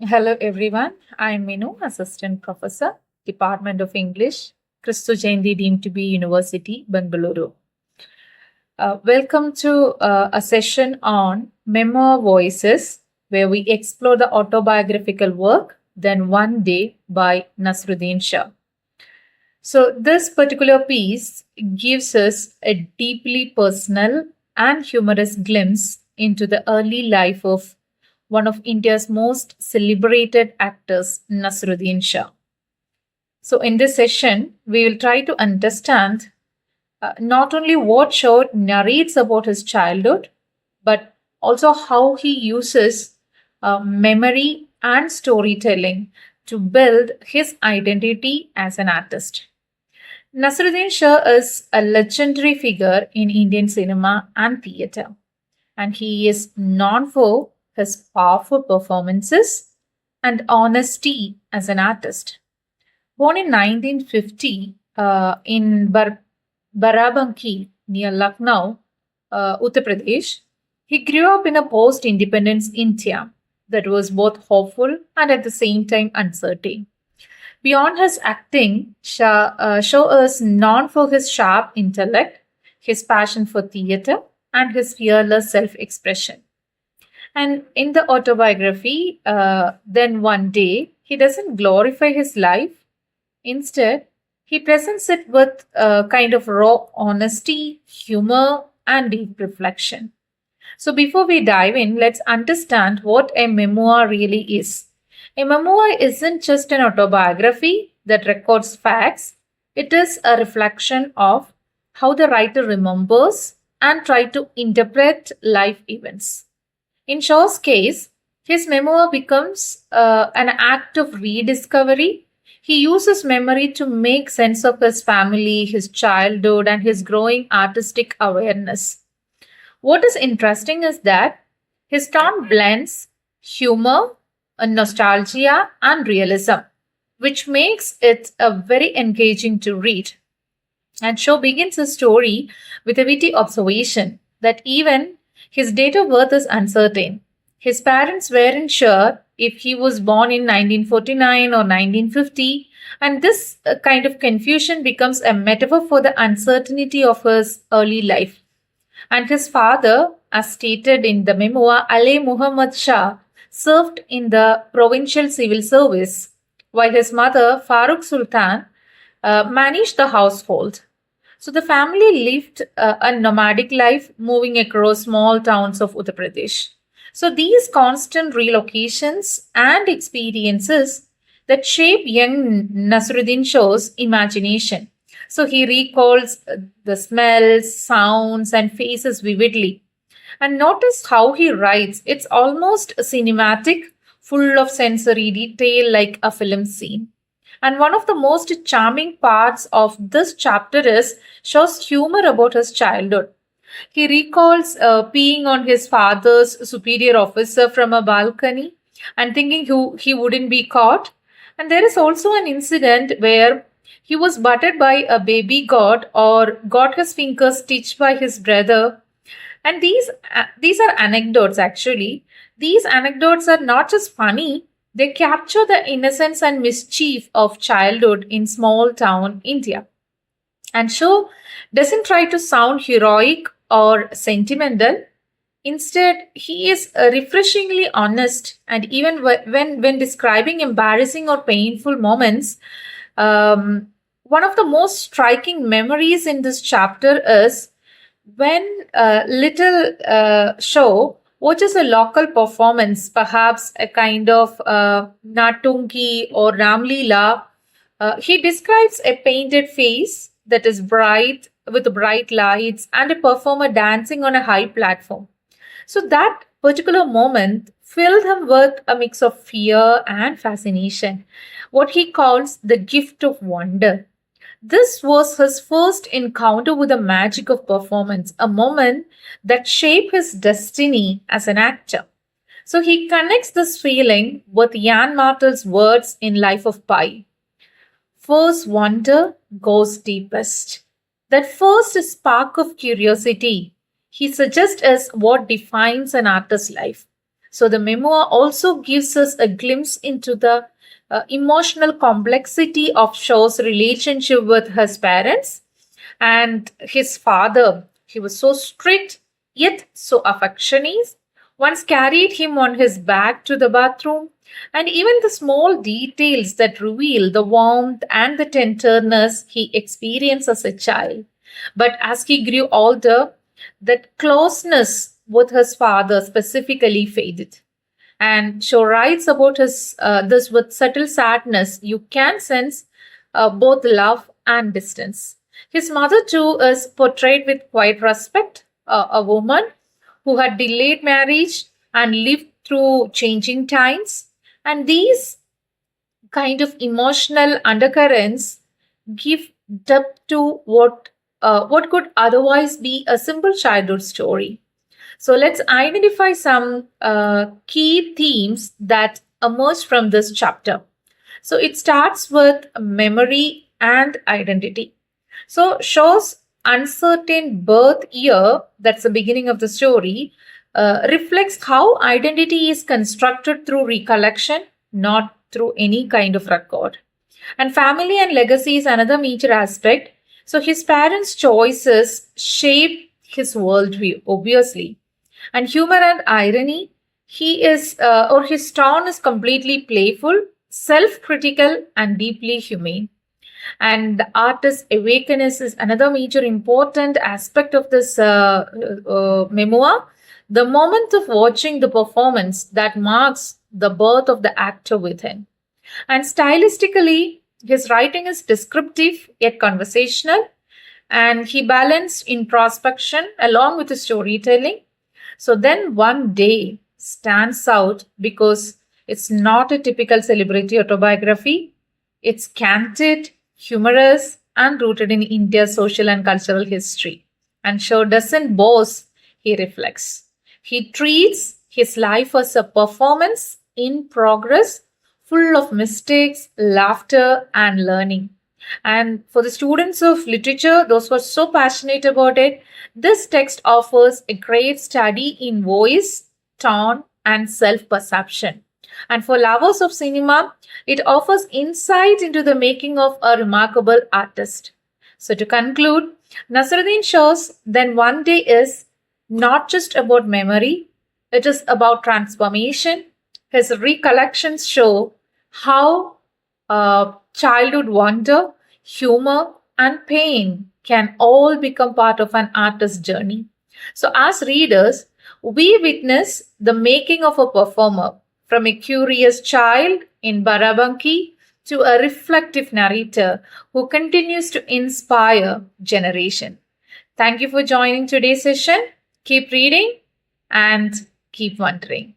Hello, everyone. I'm Minu, Assistant Professor, Department of English, Christo Jayanti deemed to be University, Bengaluru. Welcome to a session on Memoir Voices, where we explore the autobiographical work, Then One Day by Nasruddin Shah. So, this particular piece gives us a deeply personal and humorous glimpse into the early life of one of India's most celebrated actors, Nasruddin Shah. So, in this session, we will try to understand not only what Shah narrates about his childhood, but also how he uses memory and storytelling to build his identity as an artist. Nasruddin Shah is a legendary figure in Indian cinema and theatre, and he is known for his powerful performances and honesty as an artist. Born in 1950 in Barabanki near Lucknow, Uttar Pradesh, he grew up in a post independence India that was both hopeful and at the same time uncertain. Beyond his acting, Shaw is known for his sharp intellect, his passion for theatre, and his fearless self expression. And in the autobiography, Then One Day, he doesn't glorify his life. Instead, he presents it with a kind of raw honesty, humor, and deep reflection. So, before we dive in, let's understand what a memoir really is. A memoir isn't just an autobiography that records facts, it is a reflection of how the writer remembers and try to interpret life events. In Shaw's case, his memoir becomes an act of rediscovery. He uses memory to make sense of his family, his childhood, and his growing artistic awareness. What is interesting is that his tone blends humor, nostalgia, and realism, which makes it a very engaging to read. And Shaw begins his story with a witty observation that even his date of birth is uncertain. His parents weren't sure if he was born in 1949 or 1950, and this kind of confusion becomes a metaphor for the uncertainty of his early life. And his father, as stated in the memoir, Ali Muhammad Shah, served in the provincial civil service, while his mother, Farooq Sultan, managed the household. So the family lived a nomadic life, moving across small towns of Uttar Pradesh. So these constant relocations and experiences that shape young Nasruddin Shah's imagination. So he recalls the smells, sounds, and faces vividly. And notice how he writes. It's almost cinematic, full of sensory detail like a film scene. And one of the most charming parts of this chapter is shows humor about his childhood. He recalls peeing on his father's superior officer from a balcony and thinking he wouldn't be caught. And there is also an incident where he was butted by a baby goat or got his fingers stitched by his brother. And these are anecdotes actually. These anecdotes are not just funny, they capture the innocence and mischief of childhood in small town India. And Shaw doesn't try to sound heroic or sentimental. Instead, he is refreshingly honest, and even when describing embarrassing or painful moments, one of the most striking memories in this chapter is when little show watches a local performance, perhaps a kind of Natunki or Ramlila, he describes a painted face that is bright with bright lights and a performer dancing on a high platform. So that particular moment filled him with a mix of fear and fascination, what he calls the gift of wonder. This was his first encounter with the magic of performance, a moment that shaped his destiny as an actor. So he connects this feeling with Jan Martel's words in Life of Pi. First wonder goes deepest. That first spark of curiosity, he suggests, is what defines an artist's life. So the memoir also gives us a glimpse into the emotional complexity of Shaw's relationship with his parents and his father. He was so strict yet so affectionate. Once carried him on his back to the bathroom, and even the small details that reveal the warmth and the tenderness he experienced as a child. But as he grew older, that closeness with his father specifically faded. And Shaw writes about his this with subtle sadness. You can sense both love and distance. His mother too is portrayed with quiet respect, a woman who had delayed marriage and lived through changing times. And these kind of emotional undercurrents give depth to what could otherwise be a simple childhood story. So let's identify some key themes that emerge from this chapter. So it starts with memory and identity. So Shaw's uncertain birth year, that's the beginning of the story, reflects how identity is constructed through recollection, not through any kind of record. And family and legacy is another major aspect. So his parents' choices shape his worldview, obviously. And humor and irony, he is, or his tone is completely playful, self critical, and deeply humane. And the artist's awakeness is another major important aspect of this memoir. The moment of watching the performance that marks the birth of the actor within. And stylistically, his writing is descriptive yet conversational, and he balanced introspection along with the storytelling. So then one day stands out because it's not a typical celebrity autobiography. It's candid, humorous, and rooted in India's social and cultural history. And Shaw doesn't boast, he reflects. He treats his life as a performance in progress, full of mistakes, laughter, and learning. And for the students of literature, those who are so passionate about it, this text offers a great study in voice, tone, and self perception. And for lovers of cinema, it offers insight into the making of a remarkable artist. So, to conclude, Nasruddin Shaw's Then One Day is not just about memory, it is about transformation. His recollections show how childhood wonder, humor, and pain can all become part of an artist's journey. So, as readers, we witness the making of a performer from a curious child in Barabanki to a reflective narrator who continues to inspire generation. Thank you for joining today's session. Keep reading and keep wondering.